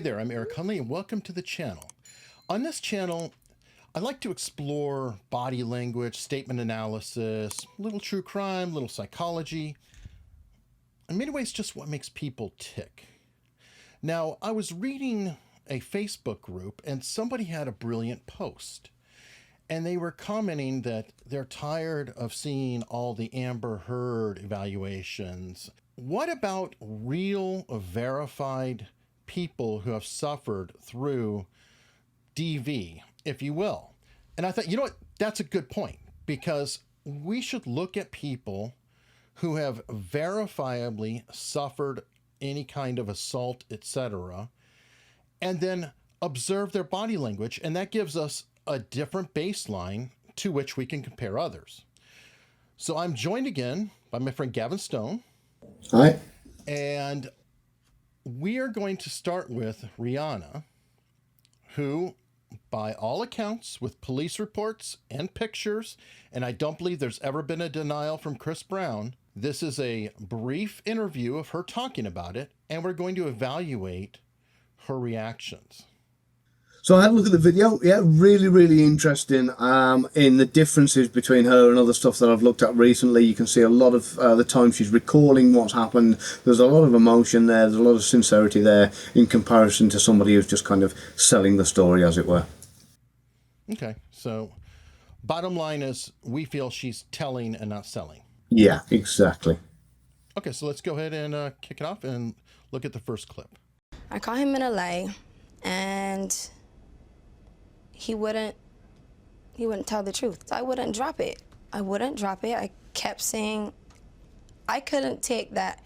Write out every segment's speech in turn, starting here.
Hey there, I'm Eric Hunley, and welcome to the channel. On this channel, I like to explore body language, statement analysis, little true crime, little psychology, in many ways just what makes people tick. Now, I was reading a Facebook group and somebody had a brilliant post. And they were commenting that they're tired of seeing all the Amber Heard evaluations. What about real verified people who have suffered through DV, if you will? And I thought, you know what, that's a good point, because we should look at people who have verifiably suffered any kind of assault, etc., and then observe their body language, and that gives us a different baseline to which we can compare others. So I'm joined again by my friend Gavin Stone. Hi. And we are going to start with Rihanna, who, by all accounts, with police reports and pictures, and I don't believe there's ever been a denial from Chris Brown, this is a brief interview of her talking about it, and we're going to evaluate her reactions. So I had a look at the video. Yeah, really, really interesting in the differences between her and other stuff that I've looked at recently. You can see a lot of the time she's recalling what's happened. There's a lot of emotion there. There's a lot of sincerity there in comparison to somebody who's just kind of selling the story, as it were. Okay, so bottom line is we feel she's telling and not selling. Yeah, exactly. Okay, so let's go ahead and kick it off and look at the first clip. I caught him in a lie, and he wouldn't tell the truth. So I wouldn't drop it. I kept saying I couldn't take that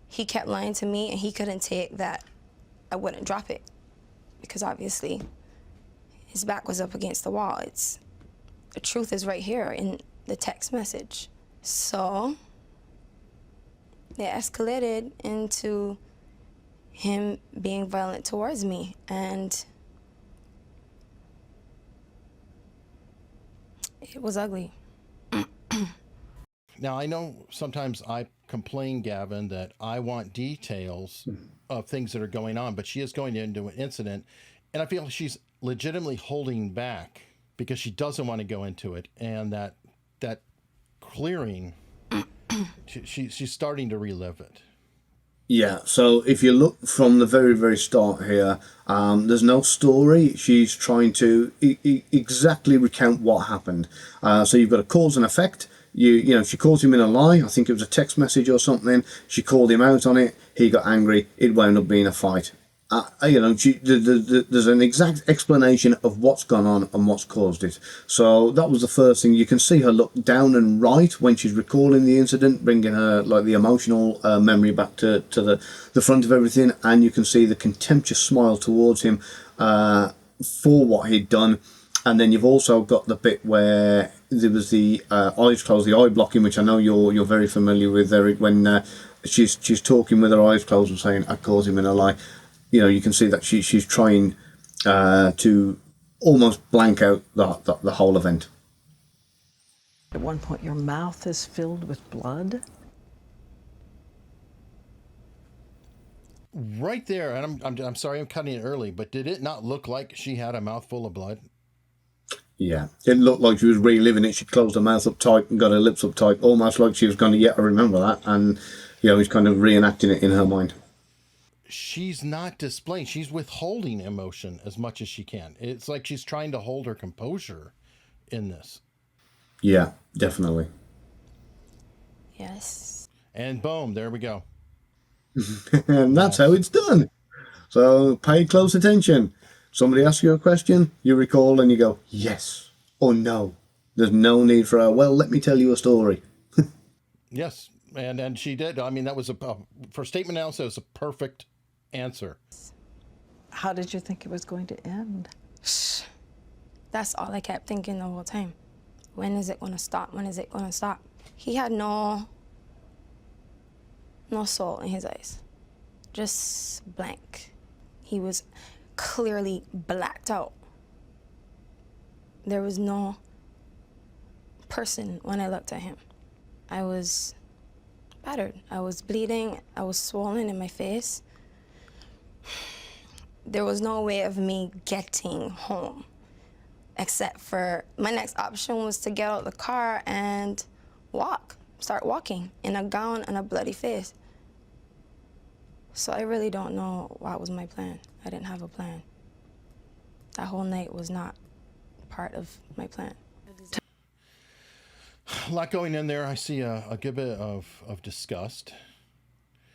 he kept lying to me, and he couldn't take that I wouldn't drop it, because obviously his back was up against the wall. The truth is right here in the text message. So it escalated into him being violent towards me, and it was ugly. Now, I know sometimes I complain, Gavin, that I want details of things that are going on, but she is going into an incident, and I feel she's legitimately holding back because she doesn't want to go into it, and that clearing, she's starting to relive it. Yeah, so if you look from the very, very start here, there's no story. She's trying to exactly recount what happened. So you've got a cause and effect. You know, she calls him in a lie. I think it was a text message or something. She called him out on it. He got angry. It wound up being a fight. You know, there's an exact explanation of what's gone on and what's caused it. So that was the first thing. You can see her look down and right when she's recalling the incident, bringing her like the emotional memory back to the front of everything, and you can see the contemptuous smile towards him for what he'd done. And then you've also got the bit where there was the eyes closed, the eye blocking, which I know you're very familiar with, Eric, when she's talking with her eyes closed and saying, "I called him in a lie." You know, you can see that she's trying to almost blank out the whole event. At one point, your mouth is filled with blood. Right there, and I'm sorry I'm cutting it early, but did it not look like she had a mouthful of blood? Yeah, it looked like she was reliving it. She closed her mouth up tight and got her lips up tight, almost like she was going to, yeah, I remember that. And, you know, he's kind of reenacting it in her mind. She's not displaying, she's withholding emotion as much as she can. It's like she's trying to hold her composure in this. Yeah, definitely. Yes. And boom, there we go. And that's how it's done. So pay close attention. Somebody asks you a question, you recall and you go, yes or no. There's no need for well, let me tell you a story. Yes, and she did. I mean, that was for statement analysis, it was a perfect answer. How did you think it was going to end? That's all I kept thinking the whole time. When is it going to stop? When is it going to stop? He had no soul in his eyes. Just blank. He was clearly blacked out. There was no person when I looked at him. I was battered. I was bleeding. I was swollen in my face. there was no way of me getting home, except for my next option was to get out of the car and start walking in a gown and a bloody face. So I really don't know what was my plan. I didn't have a plan. That whole night was not part of my plan. A lot going in there. I see a good bit of disgust,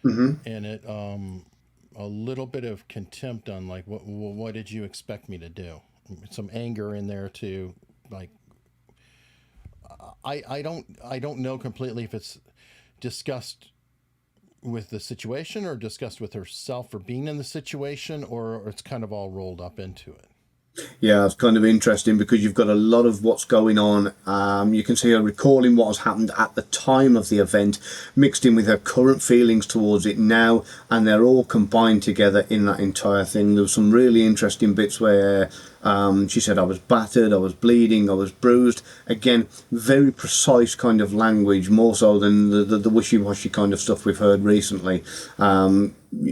and it a little bit of contempt on like what did you expect me to do? Some anger in there too. Like I don't know completely if it's disgust with the situation or disgust with herself for being in the situation, or it's kind of all rolled up into it. Yeah, it's kind of interesting because you've got a lot of what's going on. You can see her recalling what has happened at the time of the event, mixed in with her current feelings towards it now, and they're all combined together in that entire thing. There was some really interesting bits where she said, I was battered, I was bleeding, I was bruised. Again, very precise kind of language, more so than the wishy-washy kind of stuff we've heard recently.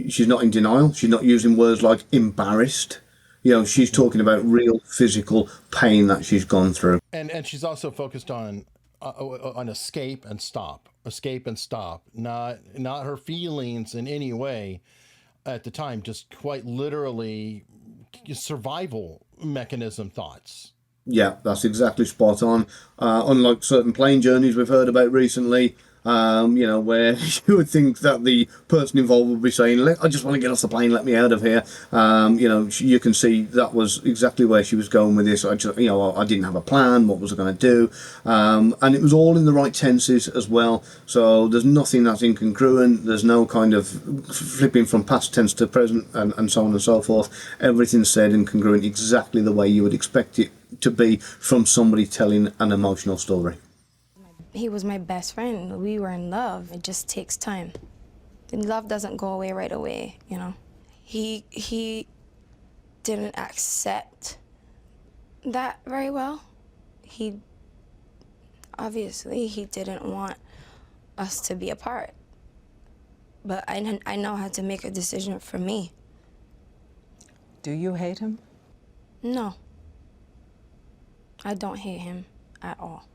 She's not in denial. She's not using words like embarrassed. You know, she's talking about real physical pain that she's gone through. And she's also focused on escape and stop, not her feelings in any way at the time, just quite literally survival mechanism thoughts. Yeah, that's exactly spot on. Unlike certain plane journeys we've heard about recently, where you would think that the person involved would be saying, I just want to get off the plane, let me out of here. You can see that was exactly where she was going with this. I didn't have a plan, what was I going to do? And it was all in the right tenses as well. So there's nothing that's incongruent. There's no kind of flipping from past tense to present and so on and so forth. Everything's said and congruent exactly the way you would expect it to be from somebody telling an emotional story. He was my best friend. We were in love. It just takes time. And love doesn't go away right away, you know. He didn't accept that very well. Obviously he didn't want us to be apart. But I know how to make a decision for me. Do you hate him? No. I don't hate him at all.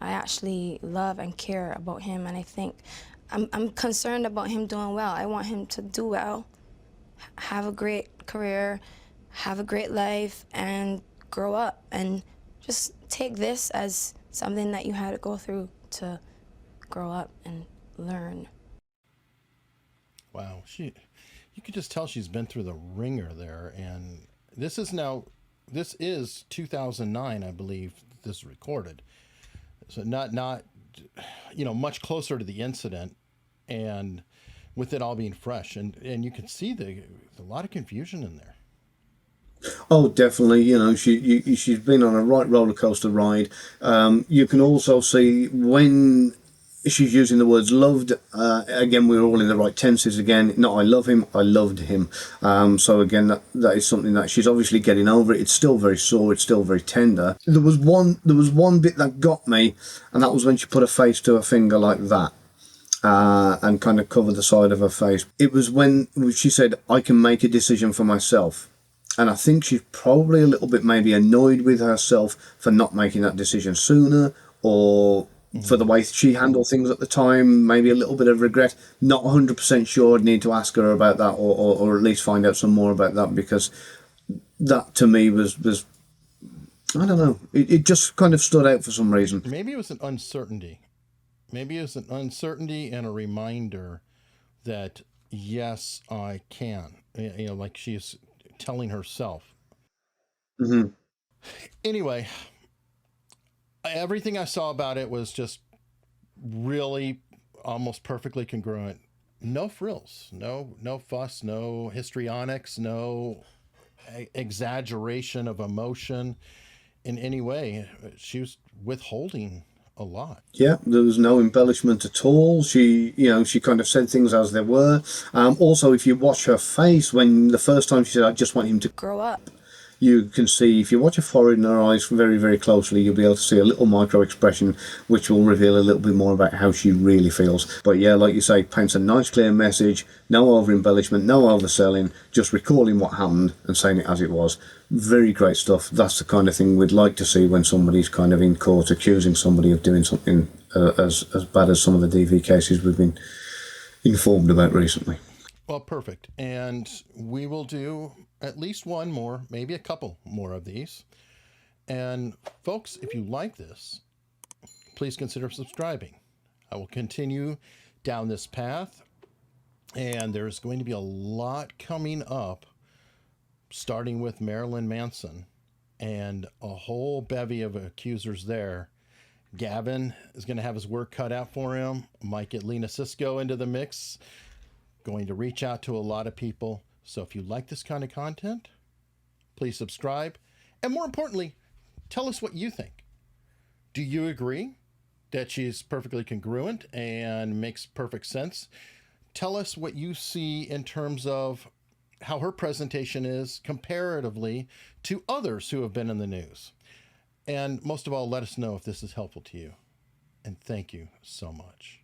I actually love and care about him, and I think I'm concerned about him doing well. I want him to do well, have a great career, have a great life, and grow up, and just take this as something that you had to go through to grow up and learn. Wow, you could just tell she's been through the ringer there, and this is 2009, I believe this is recorded. So not much closer to the incident, and with it all being fresh, and you can see a lot of confusion in there. Oh, definitely. She's been on a right roller coaster ride. You can also see when she's using the words loved. Again, we're all in the right tenses again. Not I love him, I loved him. So again, that is something that she's obviously getting over. It's still very sore. It's still very tender. There was one bit that got me, and that was when she put her face to her finger like that. And kind of covered the side of her face. It was when she said, I can make a decision for myself. And I think she's probably a little bit maybe annoyed with herself for not making that decision sooner, or for the way she handled things at the time, maybe a little bit of regret. Not 100% sure. I'd need to ask her about that, or at least find out some more about that, because that to me was I don't know. It just kind of stood out for some reason. Maybe it was an uncertainty. Maybe it was an uncertainty and a reminder that, yes, I can. Like she's telling herself. Mm-hmm. Anyway, everything I saw about it was just really almost perfectly congruent. No frills, no fuss, no histrionics, no exaggeration of emotion in any way. She was withholding a lot. Yeah, there was no embellishment at all. She kind of said things as they were. Also, if you watch her face when the first time she said, I just want him to grow up. you can see, if you watch her forehead and her eyes very, very closely, you'll be able to see a little micro expression which will reveal a little bit more about how she really feels. But yeah, like you say, paints a nice clear message, no over embellishment, no overselling, just recalling what happened and saying it as it was. Very great stuff. That's the kind of thing we'd like to see when somebody's kind of in court accusing somebody of doing something as bad as some of the DV cases we've been informed about recently. Well, perfect. And we will do at least one more, maybe a couple more of these. And folks, if you like this, please consider subscribing. I will continue down this path, and there's going to be a lot coming up, starting with Marilyn Manson and a whole bevy of accusers there. Gavin is going to have his work cut out for him. Might get Lena Cisco into the mix. Going to reach out to a lot of people. So if you like this kind of content, please subscribe. And more importantly, tell us what you think. Do you agree that she's perfectly congruent and makes perfect sense? Tell us what you see in terms of how her presentation is comparatively to others who have been in the news. And most of all, let us know if this is helpful to you. And thank you so much.